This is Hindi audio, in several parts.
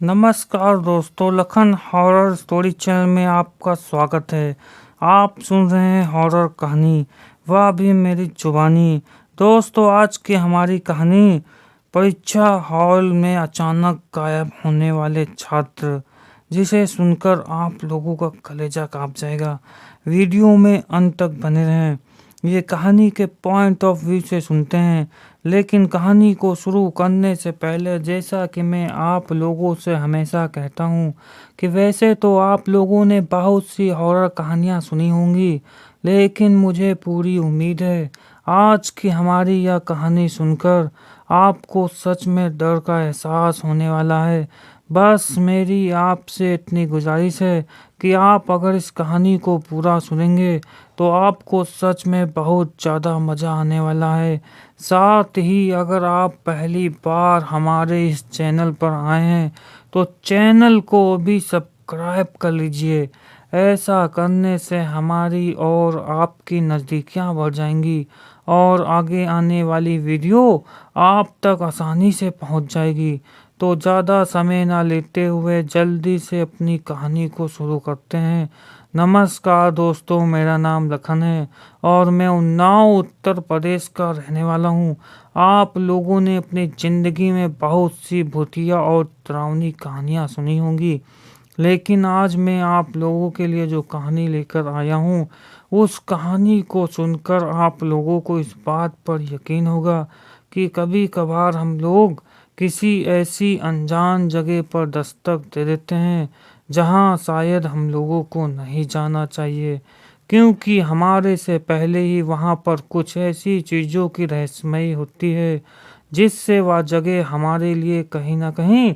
नमस्कार दोस्तों, लखन हॉरर स्टोरी चैनल में आपका स्वागत है। आप सुन रहे हैं हॉरर कहानी, वह भी मेरी जुबानी। दोस्तों, आज की हमारी कहानी परीक्षा हॉल में अचानक गायब होने वाले छात्र, जिसे सुनकर आप लोगों का कलेजा कांप जाएगा। वीडियो में अंत तक बने रहें। ये कहानी के पॉइंट ऑफ व्यू से सुनते हैं, लेकिन कहानी को शुरू करने से पहले जैसा कि मैं आप लोगों से हमेशा कहता हूँ कि वैसे तो आप लोगों ने बहुत सी हॉरर कहानियाँ सुनी होंगी, लेकिन मुझे पूरी उम्मीद है आज की हमारी यह कहानी सुनकर आपको सच में डर का एहसास होने वाला है। बस मेरी आपसे इतनी गुजारिश है कि आप अगर इस कहानी को पूरा सुनेंगे तो आपको सच में बहुत ज़्यादा मज़ा आने वाला है। साथ ही अगर आप पहली बार हमारे इस चैनल पर आए हैं तो चैनल को भी सब्सक्राइब कर लीजिए। ऐसा करने से हमारी और आपकी नज़दीकियाँ बढ़ जाएंगी और आगे आने वाली वीडियो आप तक आसानी से पहुंच जाएगी। तो ज़्यादा समय ना लेते हुए जल्दी से अपनी कहानी को शुरू करते हैं। नमस्कार दोस्तों, मेरा नाम लखन है और मैं उन्नाव उत्तर प्रदेश का रहने वाला हूँ। आप लोगों ने अपनी ज़िंदगी में बहुत सी भूतिया और डरावनी कहानियाँ सुनी होंगी, लेकिन आज मैं आप लोगों के लिए जो कहानी लेकर आया हूँ उस कहानी को सुनकर आप लोगों को इस बात पर यकीन होगा कि कभी कभार हम लोग किसी ऐसी अनजान जगह पर दस्तक दे देते हैं जहां शायद हम लोगों को नहीं जाना चाहिए, क्योंकि हमारे से पहले ही वहां पर कुछ ऐसी चीज़ों की रहस्यमयी होती है जिससे वह जगह हमारे लिए कहीं ना कहीं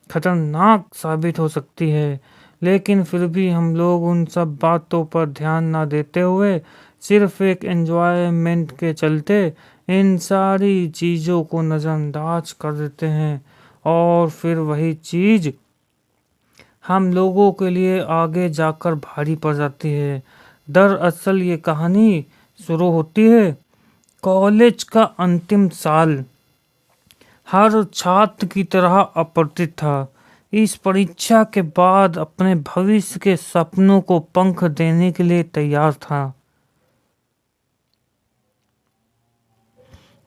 खतरनाक साबित हो सकती है। लेकिन फिर भी हम लोग उन सब बातों पर ध्यान ना देते हुए सिर्फ एक एंजॉयमेंट के चलते इन सारी चीज़ों को नज़रअंदाज कर देते हैं और फिर वही चीज़ हम लोगों के लिए आगे जाकर भारी पड़ जाती है। दरअसल ये कहानी शुरू होती है कॉलेज का अंतिम साल। हर छात्र की तरह अप्रतित था। इस परीक्षा के बाद अपने भविष्य के सपनों को पंख देने के लिए तैयार था।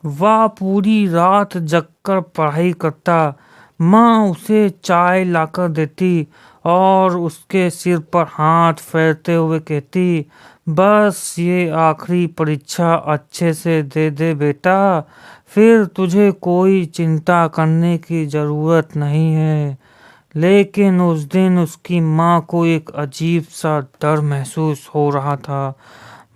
वह पूरी रात जगकर पढ़ाई करता। माँ उसे चाय लाकर देती और उसके सिर पर हाथ फेरते हुए कहती, बस ये आखिरी परीक्षा अच्छे से दे दे बेटा, फिर तुझे कोई चिंता करने की ज़रूरत नहीं है। लेकिन उस दिन उसकी माँ को एक अजीब सा डर महसूस हो रहा था,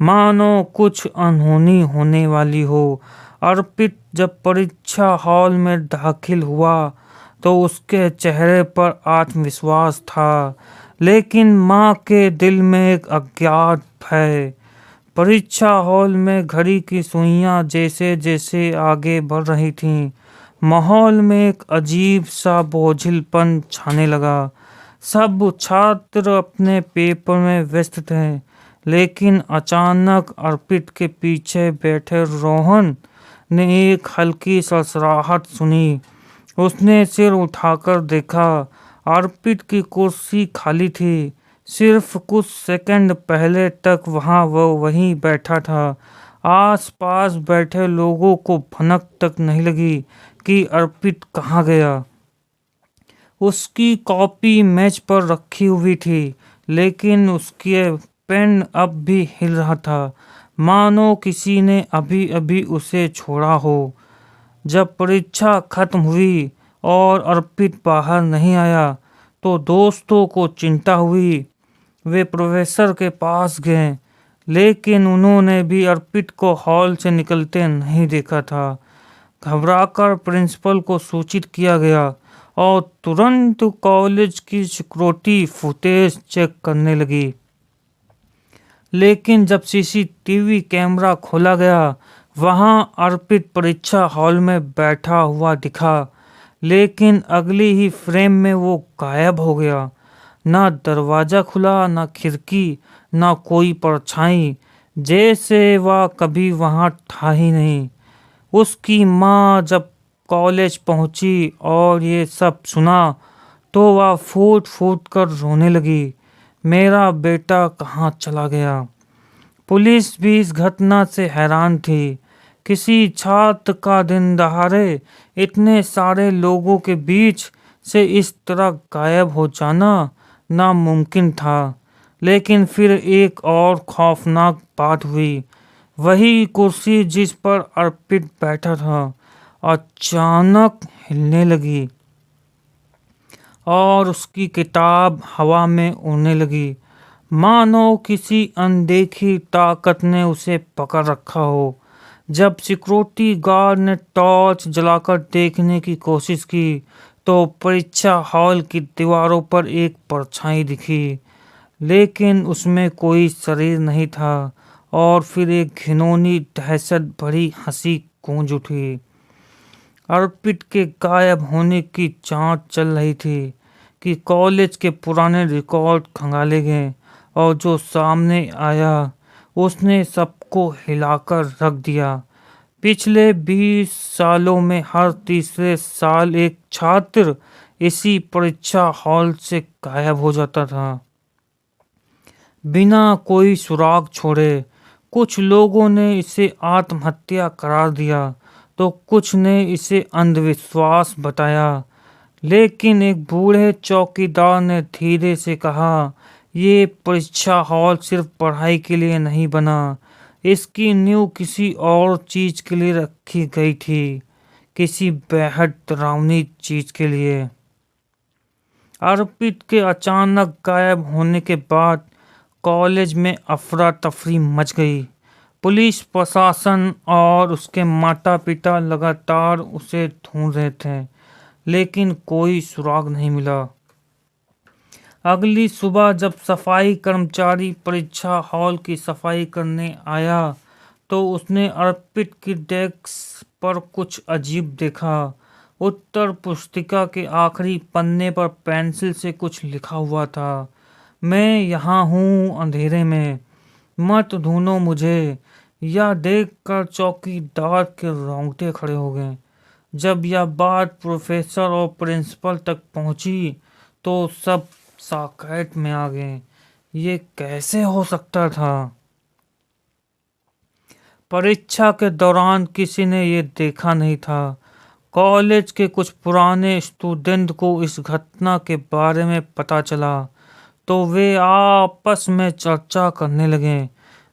मानो कुछ अनहोनी होने वाली हो। अर्पित जब परीक्षा हॉल में दाखिल हुआ तो उसके चेहरे पर आत्मविश्वास था, लेकिन माँ के दिल में एक अज्ञात भय। परीक्षा हॉल में घड़ी की सुइयां जैसे जैसे आगे बढ़ रही थीं, माहौल में एक अजीब सा बोझिलपन छाने लगा। सब छात्र अपने पेपर में व्यस्त थे, लेकिन अचानक अर्पित के पीछे बैठे रोहन ने एक हल्की सरसराहट सुनी। उसने सिर उठाकर देखा। अर्पित की कुर्सी खाली थी। सिर्फ कुछ सेकंड पहले तक वहां वो वहीं बैठा था। आसपास बैठे लोगों को भनक तक नहीं लगी कि अर्पित कहाँ गया। उसकी कॉपी मेज पर रखी हुई थी, लेकिन उसके पेन अब भी हिल रहा था, मानो किसी ने अभी अभी उसे छोड़ा हो। जब परीक्षा खत्म हुई और अर्पित बाहर नहीं आया तो दोस्तों को चिंता हुई। वे प्रोफेसर के पास गए, लेकिन उन्होंने भी अर्पित को हॉल से निकलते नहीं देखा था। घबराकर प्रिंसिपल को सूचित किया गया और तुरंत कॉलेज की सिक्योरिटी फुटेज चेक करने लगी। लेकिन जब सीसीटीवी कैमरा खोला गया, वहां अर्पित परीक्षा हॉल में बैठा हुआ दिखा, लेकिन अगली ही फ्रेम में वो गायब हो गया। ना दरवाजा खुला, ना खिड़की, ना कोई परछाई, जैसे वह कभी वहां था ही नहीं। उसकी माँ जब कॉलेज पहुंची और ये सब सुना तो वह फूट फूट कर रोने लगी, मेरा बेटा कहाँ चला गया। पुलिस भी इस घटना से हैरान थी। किसी छात्र का दिन दहाड़े इतने सारे लोगों के बीच से इस तरह गायब हो जाना नामुमकिन था। लेकिन फिर एक और खौफनाक बात हुई। वही कुर्सी जिस पर अर्पित बैठा था अचानक हिलने लगी और उसकी किताब हवा में उड़ने लगी, मानो किसी अनदेखी ताकत ने उसे पकड़ रखा हो। जब सिक्योरिटी गार्ड ने टॉर्च जलाकर देखने की कोशिश की तो परीक्षा हॉल की दीवारों पर एक परछाई दिखी, लेकिन उसमें कोई शरीर नहीं था। और फिर एक घिनौनी दहशत भरी हंसी गूंज उठी। अर्पित के गायब होने की जांच चल रही थी कि कॉलेज के पुराने रिकॉर्ड खंगाले गए और जो सामने आया उसने सबको हिलाकर रख दिया। पिछले 20 सालों में हर तीसरे साल एक छात्र इसी परीक्षा हॉल से गायब हो जाता था, बिना कोई सुराग छोड़े। कुछ लोगों ने इसे आत्महत्या करार दिया तो कुछ ने इसे अंधविश्वास बताया, लेकिन एक बूढ़े चौकीदार ने धीरे से कहा, ये परीक्षा हॉल सिर्फ पढ़ाई के लिए नहीं बना, इसकी नींव किसी और चीज के लिए रखी गई थी, किसी बेहद डरावनी चीज के लिए। अर्पित के अचानक गायब होने के बाद कॉलेज में अफरा तफरी मच गई। पुलिस प्रशासन और उसके माता पिता लगातार उसे ढूंढ रहे थे, लेकिन कोई सुराग नहीं मिला। अगली सुबह जब सफाई कर्मचारी परीक्षा हॉल की सफाई करने आया तो उसने अर्पित की डेस्क पर कुछ अजीब देखा। उत्तर पुस्तिका के आखिरी पन्ने पर पेंसिल से कुछ लिखा हुआ था, मैं यहाँ हूँ अंधेरे में, मत ढूंढो मुझे। यह देखकर चौकीदार के रोंगटे खड़े हो गए। जब यह बात प्रोफेसर और प्रिंसिपल तक पहुंची तो सब साकेत में आ गए। ये कैसे हो सकता था? परीक्षा के दौरान किसी ने ये देखा नहीं था। कॉलेज के कुछ पुराने स्टूडेंट को इस घटना के बारे में पता चला तो वे आपस में चर्चा करने लगे।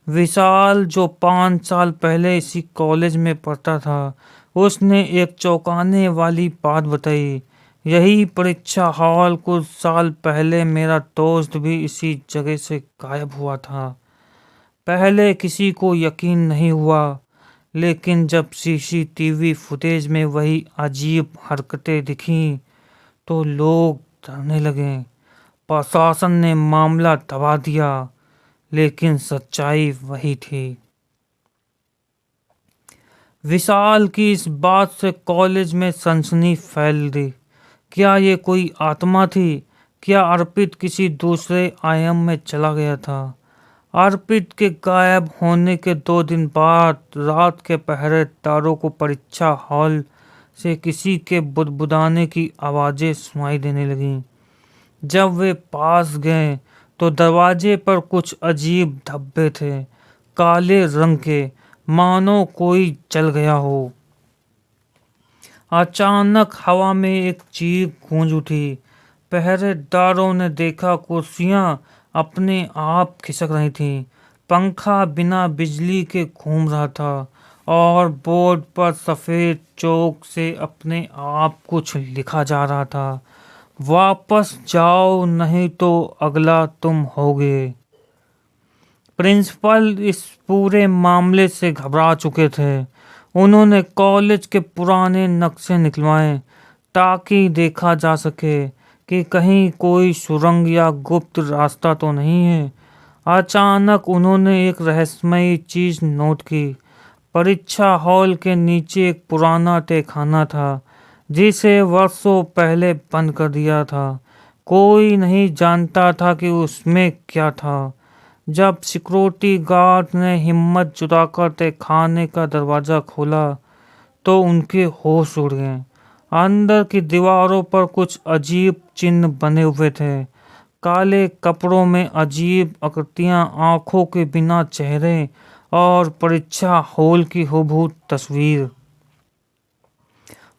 विशाल, जो 5 साल पहले इसी कॉलेज में पढ़ता था, उसने एक चौंकाने वाली बात बताई। यही परीक्षा हॉल कुछ साल पहले मेरा दोस्त भी इसी जगह से गायब हुआ था। पहले किसी को यकीन नहीं हुआ, लेकिन जब सीसीटीवी फुटेज में वही अजीब हरकतें दिखीं तो लोग डरने लगे। प्रशासन ने मामला दबा दिया, लेकिन सच्चाई वही थी। विशाल की इस बात से कॉलेज में सनसनी फैल गई। क्या ये कोई आत्मा थी? क्या अर्पित किसी दूसरे आयाम में चला गया था? अर्पित के गायब होने के 2 दिन बाद रात के पहरेदारों को परीक्षा हॉल से किसी के बुदबुदाने की आवाजें सुनाई देने लगीं। जब वे पास गए तो दरवाजे पर कुछ अजीब धब्बे थे, काले रंग के, मानो कोई जल गया हो। अचानक हवा में एक चीख गूंज उठी। पहरेदारों ने देखा कुर्सियां अपने आप खिसक रही थीं, पंखा बिना बिजली के घूम रहा था और बोर्ड पर सफेद चौक से अपने आप कुछ लिखा जा रहा था, वापस जाओ नहीं तो अगला तुम होगे। प्रिंसिपल इस पूरे मामले से घबरा चुके थे। उन्होंने कॉलेज के पुराने नक्शे निकलवाए ताकि देखा जा सके कि कहीं कोई सुरंग या गुप्त रास्ता तो नहीं है। अचानक उन्होंने एक रहस्यमयी चीज नोट की। परीक्षा हॉल के नीचे एक पुराना तहखाना था जिसे वर्षों पहले बंद कर दिया था। कोई नहीं जानता था कि उसमें क्या था। जब सिक्योरिटी गार्ड ने हिम्मत जुटाकर तहखाने का दरवाजा खोला तो उनके होश उड़ गए। अंदर की दीवारों पर कुछ अजीब चिन्ह बने हुए थे। काले कपड़ों में अजीब आकृतियां, आंखों के बिना चेहरे और परीक्षा हॉल की हूबहू तस्वीर।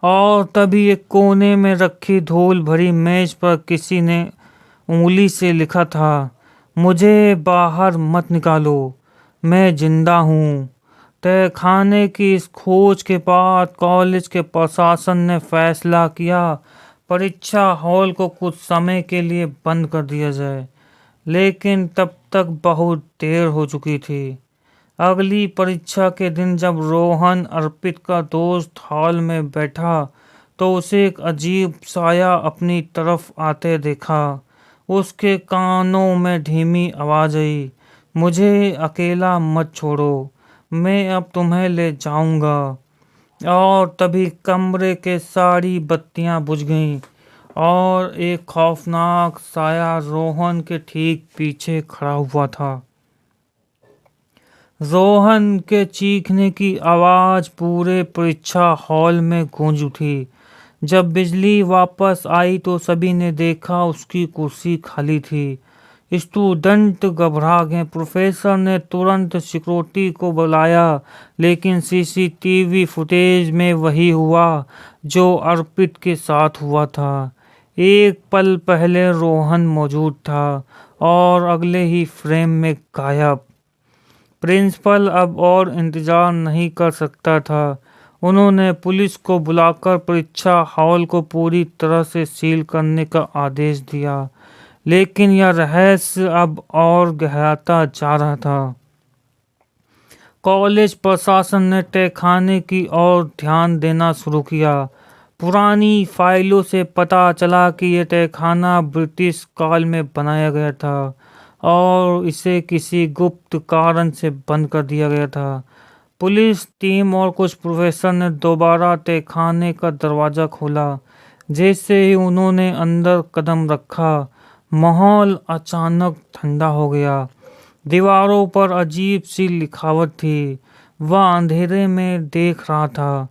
और तभी एक कोने में रखी धूल भरी मेज पर किसी ने उंगली से लिखा था, मुझे बाहर मत निकालो, मैं जिंदा हूँ। तहखाने की इस खोज के बाद कॉलेज के प्रशासन ने फैसला किया परीक्षा हॉल को कुछ समय के लिए बंद कर दिया जाए, लेकिन तब तक बहुत देर हो चुकी थी। अगली परीक्षा के दिन जब रोहन अर्पित का दोस्त हॉल में बैठा तो उसे एक अजीब साया अपनी तरफ आते देखा। उसके कानों में धीमी आवाज आई, मुझे अकेला मत छोड़ो, मैं अब तुम्हें ले जाऊंगा। और तभी कमरे के सारी बत्तियां बुझ गईं और एक खौफनाक साया रोहन के ठीक पीछे खड़ा हुआ था। रोहन के चीखने की आवाज पूरे परीक्षा हॉल में गूंज उठी। जब बिजली वापस आई तो सभी ने देखा उसकी कुर्सी खाली थी। स्टूडेंट घबरा गए। प्रोफेसर ने तुरंत सिक्योरिटी को बुलाया, लेकिन सीसीटीवी फुटेज में वही हुआ जो अर्पित के साथ हुआ था। एक पल पहले रोहन मौजूद था और अगले ही फ्रेम में गायब। प्रिंसिपल अब और इंतजार नहीं कर सकता था। उन्होंने पुलिस को बुलाकर परीक्षा हॉल को पूरी तरह से सील करने का आदेश दिया, लेकिन यह रहस्य अब और गहराता जा रहा था। कॉलेज प्रशासन ने तहखाने की ओर ध्यान देना शुरू किया। पुरानी फाइलों से पता चला कि यह तहखाना ब्रिटिश काल में बनाया गया था और इसे किसी गुप्त कारण से बंद कर दिया गया था। पुलिस टीम और कुछ प्रोफेसर ने दोबारा तहखाने का दरवाजा खोला। जैसे ही उन्होंने अंदर कदम रखा, माहौल अचानक ठंडा हो गया। दीवारों पर अजीब सी लिखावट थी। वह अंधेरे में देख रहा था,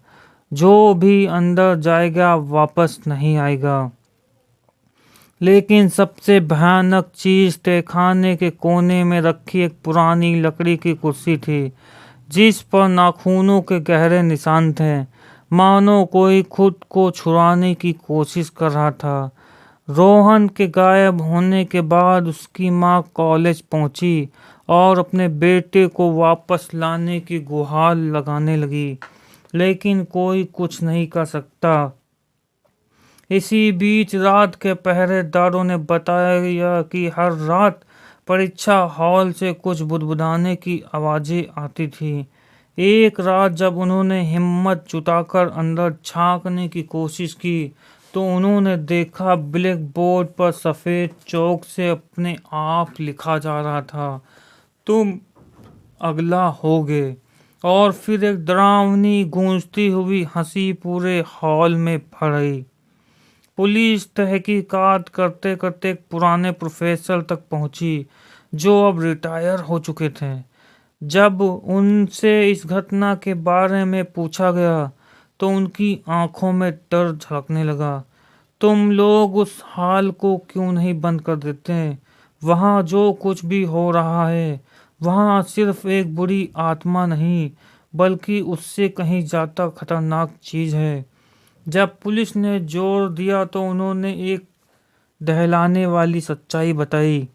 जो भी अंदर जाएगा वापस नहीं आएगा। लेकिन सबसे भयानक चीज तहखाने के कोने में रखी एक पुरानी लकड़ी की कुर्सी थी, जिस पर नाखूनों के गहरे निशान थे, मानो कोई खुद को छुड़ाने की कोशिश कर रहा था। रोहन के गायब होने के बाद उसकी मां कॉलेज पहुंची और अपने बेटे को वापस लाने की गुहार लगाने लगी, लेकिन कोई कुछ नहीं कर सकता। इसी बीच रात के पहरेदारों ने बताया कि हर रात परीक्षा हॉल से कुछ बुदबुदाने की आवाजें आती थी। एक रात जब उन्होंने हिम्मत जुटाकर अंदर झांकने की कोशिश की तो उन्होंने देखा ब्लैक बोर्ड पर सफेद चौक से अपने आप लिखा जा रहा था, तुम अगला होगे। और फिर एक डरावनी गूंजती हुई हंसी पूरे हॉल में भर आई। पुलिस तहकीकात करते करते एक पुराने प्रोफेसर तक पहुंची, जो अब रिटायर हो चुके थे। जब उनसे इस घटना के बारे में पूछा गया तो उनकी आंखों में डर झलकने लगा। तुम लोग उस हाल को क्यों नहीं बंद कर देते? वहाँ जो कुछ भी हो रहा है, वहाँ सिर्फ एक बुरी आत्मा नहीं, बल्कि उससे कहीं ज्यादा खतरनाक चीज है। जब पुलिस ने जोर दिया तो उन्होंने एक दहलाने वाली सच्चाई बताई।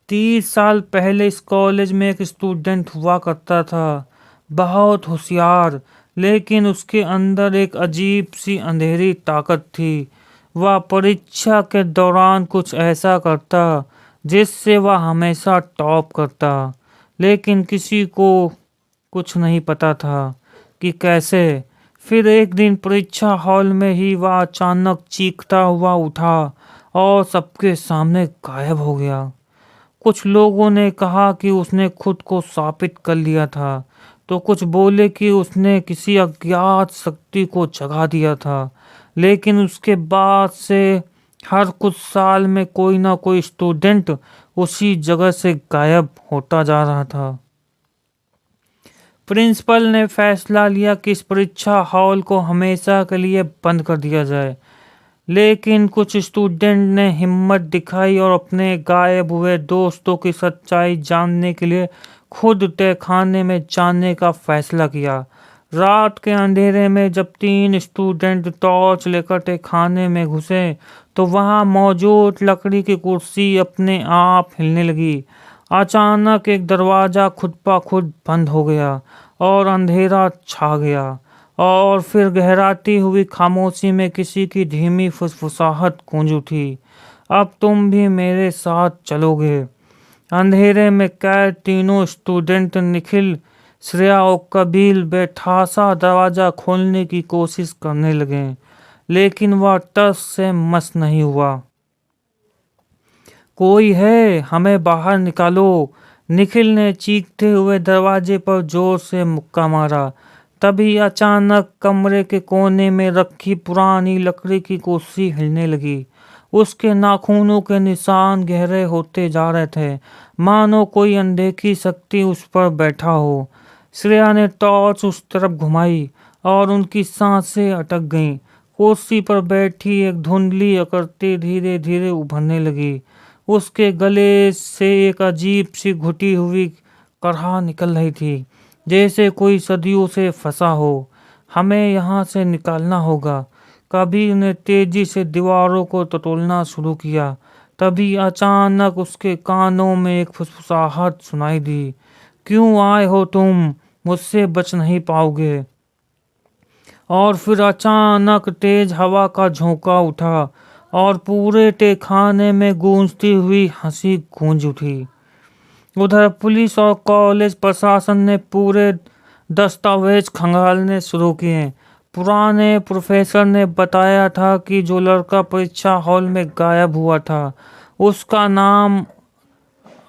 30 साल पहले इस कॉलेज में एक स्टूडेंट हुआ करता था, बहुत होशियार, लेकिन उसके अंदर एक अजीब सी अंधेरी ताकत थी। वह परीक्षा के दौरान कुछ ऐसा करता जिससे वह हमेशा टॉप करता, लेकिन किसी को कुछ नहीं पता था कि कैसे। फिर एक दिन परीक्षा हॉल में ही वह अचानक चीखता हुआ उठा और सबके सामने गायब हो गया। कुछ लोगों ने कहा कि उसने खुद को साबित कर लिया था, तो कुछ बोले कि उसने किसी अज्ञात शक्ति को जगा दिया था। लेकिन उसके बाद से हर कुछ साल में कोई ना कोई स्टूडेंट उसी जगह से गायब होता जा रहा था। प्रिंसिपल ने फैसला लिया कि इस परीक्षा हॉल को हमेशा के लिए बंद कर दिया जाए। लेकिन कुछ स्टूडेंट ने हिम्मत दिखाई और अपने गायब हुए दोस्तों की सच्चाई जानने के लिए खुद तहखाने में जाने का फैसला किया। रात के अंधेरे में जब 3 स्टूडेंट टॉर्च लेकर तहखाने में घुसे तो वहां मौजूद लकड़ी की कुर्सी अपने आप हिलने लगी। अचानक एक दरवाजा खुद ब खुद बंद हो गया और अंधेरा छा गया, और फिर गहराती हुई खामोशी में किसी की धीमी फुसफुसाहट गूंज उठी। अब तुम भी मेरे साथ चलोगे। अंधेरे में कैद तीनों स्टूडेंट निखिल, श्रेया और कबील बेठासा दरवाजा खोलने की कोशिश करने लगे, लेकिन वह टस से मस नहीं हुआ। कोई है, हमें बाहर निकालो, निखिल ने चीखते हुए दरवाजे पर जोर से मुक्का मारा। तभी अचानक कमरे के कोने में रखी पुरानी लकड़ी की कुर्सी हिलने लगी। उसके नाखूनों के निशान गहरे होते जा रहे थे, मानो कोई अनदेखी शक्ति उस पर बैठा हो। श्रेया ने टॉर्च उस तरफ घुमाई और उनकी सांसें अटक गईं। कुर्सी पर बैठी एक धुंधली आकृति धीरे धीरे उभरने लगी। उसके गले से एक अजीब सी घुटी हुई करहा निकल रही थी, जैसे कोई सदियों से फंसा हो। हमें यहाँ से निकालना होगा। कबीर ने तेजी से दीवारों को टटोलना शुरू किया। तभी अचानक उसके कानों में एक फुसफुसाहट सुनाई दी। क्यों आए हो तुम? मुझसे बच नहीं पाओगे। और फिर अचानक तेज हवा का झोंका उठा और पूरे तहखाने में गूंजती हुई हंसी गूंज उठी। उधर पुलिस और कॉलेज प्रशासन ने पूरे दस्तावेज खंगालने शुरू किए। पुराने प्रोफेसर ने बताया था कि जो लड़का परीक्षा हॉल में गायब हुआ था उसका नाम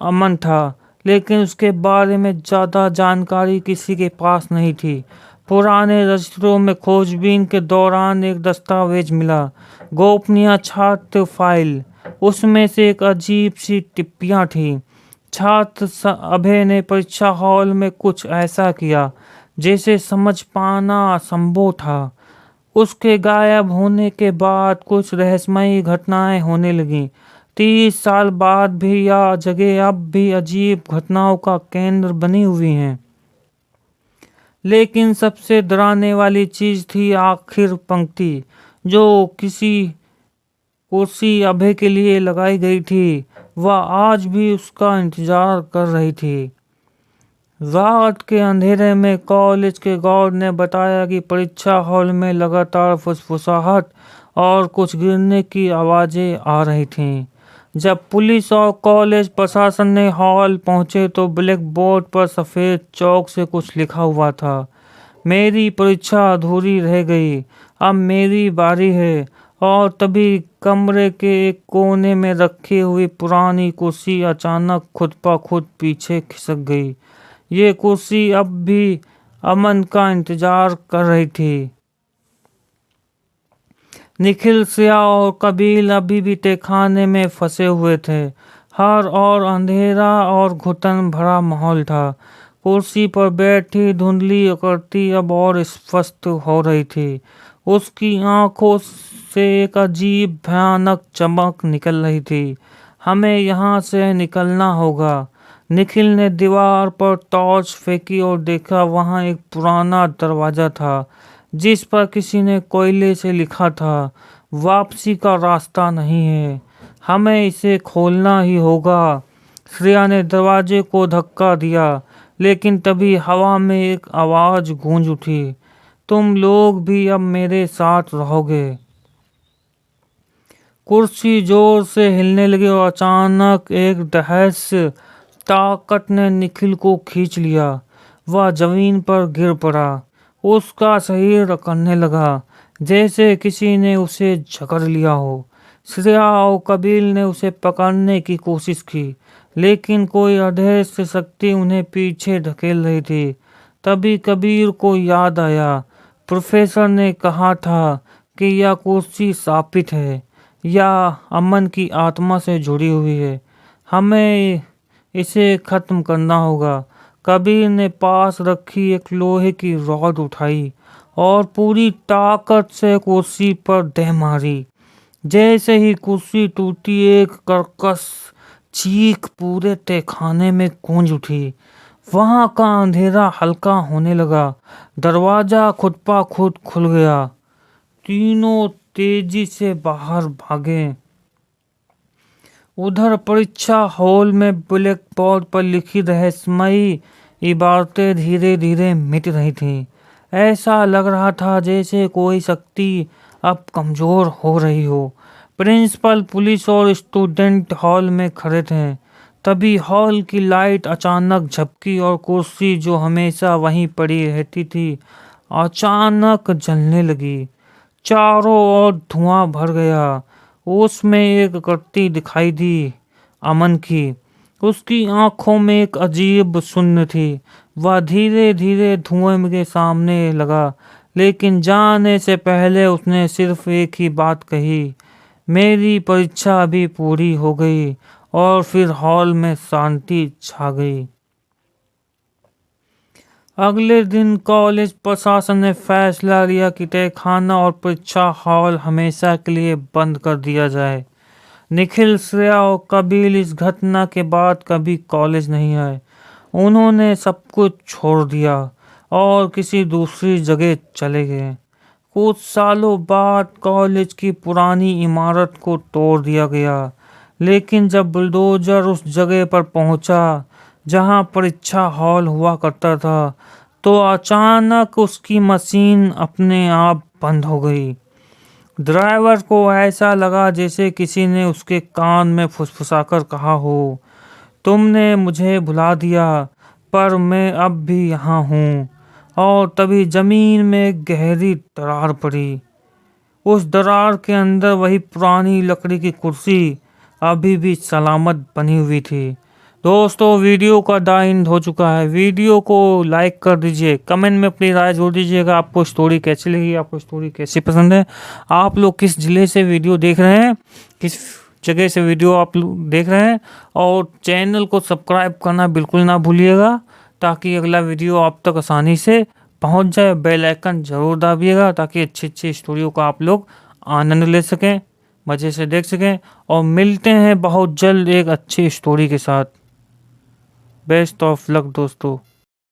अमन था, लेकिन उसके बारे में ज़्यादा जानकारी किसी के पास नहीं थी। पुराने रजिस्टरों में खोजबीन के दौरान एक दस्तावेज मिला, गोपनीय छात्र फाइल। उसमें से एक अजीब सी टिप्पियाँ थी। छात्र अभय ने परीक्षा हॉल में कुछ ऐसा किया जैसे समझ पाना असंभव था। उसके गायब होने के बाद कुछ रहस्यमयी घटनाएं होने लगीं। 30 साल बाद भी यह जगह अब भी अजीब घटनाओं का केंद्र बनी हुई है। लेकिन सबसे डराने वाली चीज थी आखिर पंक्ति, जो किसी कुर्सी अभय के लिए लगाई गई थी। वह आज भी उसका इंतजार कर रही थी। रात के अंधेरे में कॉलेज के गार्ड ने बताया कि परीक्षा हॉल में लगातार फुसफुसाहट और कुछ गिरने की आवाजें आ रही थीं। जब पुलिस और कॉलेज प्रशासन ने हॉल पहुंचे तो ब्लैक बोर्ड पर सफ़ेद चौक से कुछ लिखा हुआ था, मेरी परीक्षा अधूरी रह गई, अब मेरी बारी है। और तभी कमरे के एक कोने में रखी हुई पुरानी कुर्सी अचानक खुद ब खुद पीछे खिसक गई। ये कुर्सी अब भी अमन का इंतजार कर रही थी। निखिल, श्रेया और कबील अभी भी तहखाने में फंसे हुए थे। हर और अंधेरा और घुटन भरा माहौल था। कुर्सी पर बैठी धुंधली आकृति अब और स्पष्ट हो रही थी। उसकी आंखों से एक अजीब भयानक चमक निकल रही थी। हमें यहाँ से निकलना होगा। निखिल ने दीवार पर टॉर्च फेंकी और देखा वहाँ एक पुराना दरवाजा था जिस पर किसी ने कोयले से लिखा था, वापसी का रास्ता नहीं है, हमें इसे खोलना ही होगा। श्रेया ने दरवाजे को धक्का दिया, लेकिन तभी हवा में एक आवाज गूंज उठी, तुम लोग भी अब मेरे साथ रहोगे। कुर्सी जोर से हिलने लगी और अचानक एक दहशत ताकत ने निखिल को खींच लिया। वह जमीन पर गिर पड़ा। उसका शरीर अकड़ने लगा, जैसे किसी ने उसे जकड़ लिया हो। श्रेया और कबील ने उसे पकड़ने की कोशिश की, लेकिन कोई अदृश्य शक्ति उन्हें पीछे धकेल रही थी। तभी कबीर को याद आया, प्रोफेसर ने कहा था कि यह कुर्सी शापित है या अमन की आत्मा से जुड़ी हुई है, हमें इसे खत्म करना होगा। कबीर ने पास रखी एक लोहे की रॉड उठाई और पूरी ताकत से कुर्सी पर दे मारी। जैसे ही कुर्सी टूटी, एक कर्कश चीख पूरे तहखाने में गूंज उठी। वहां का अंधेरा हल्का होने लगा। दरवाजा खुद ब खुद खुल गया। तीनों तेजी से बाहर भागे। उधर परीक्षा हॉल में ब्लैक बोर्ड पर लिखी रहस्यमयी इबारतें धीरे धीरे मिट रही थीं। ऐसा लग रहा था जैसे कोई शक्ति अब कमजोर हो रही हो। प्रिंसिपल, पुलिस और स्टूडेंट हॉल में खड़े थे। तभी हॉल की लाइट अचानक झपकी और कुर्सी जो हमेशा वहीं पड़ी रहती थी अचानक जलने लगी। चारों ओर धुआं भर गया। उसमें एक करती दिखाई दी, अमन की। उसकी आंखों में एक अजीब शून्य थी। वह धीरे धीरे धुएं के सामने लगा, लेकिन जाने से पहले उसने सिर्फ एक ही बात कही, मेरी परीक्षा अभी पूरी हो गई। और फिर हॉल में शांति छा गई। अगले दिन कॉलेज प्रशासन ने फैसला लिया कि तहखाना और परीक्षा हॉल हमेशा के लिए बंद कर दिया जाए। निखिल, श्रेया और कबीर इस घटना के बाद कभी कॉलेज नहीं आए। उन्होंने सब कुछ छोड़ दिया और किसी दूसरी जगह चले गए। कुछ सालों बाद कॉलेज की पुरानी इमारत को तोड़ दिया गया, लेकिन जब बुलडोजर उस जगह पर पहुंचा जहां परीक्षा हॉल हुआ करता था, तो अचानक उसकी मशीन अपने आप बंद हो गई। ड्राइवर को ऐसा लगा जैसे किसी ने उसके कान में फुसफुसाकर कहा हो, तुमने मुझे भुला दिया, पर मैं अब भी यहाँ हूँ। और तभी जमीन में एक गहरी दरार पड़ी। उस दरार के अंदर वही पुरानी लकड़ी की कुर्सी अभी भी सलामत बनी हुई थी। दोस्तों, वीडियो का द एंड हो चुका है। वीडियो को लाइक कर दीजिए, कमेंट में अपनी राय जोड़ दीजिएगा। आपको स्टोरी कैसी लगी, आपको स्टोरी कैसी पसंद है, आप लोग किस जिले से वीडियो देख रहे हैं, किस जगह से वीडियो आप लोग देख रहे हैं। और चैनल को सब्सक्राइब करना बिल्कुल ना भूलिएगा, ताकि अगला वीडियो आप तक आसानी से पहुंच जाए। बेल आइकन जरूर दाबिएगा, ताकि अच्छी अच्छी स्टोरियों का आप लोग आनंद ले सकें, मज़े से देख सकें। और मिलते हैं बहुत जल्द एक अच्छी स्टोरी के साथ। बेस्ट ऑफ लक दोस्तों।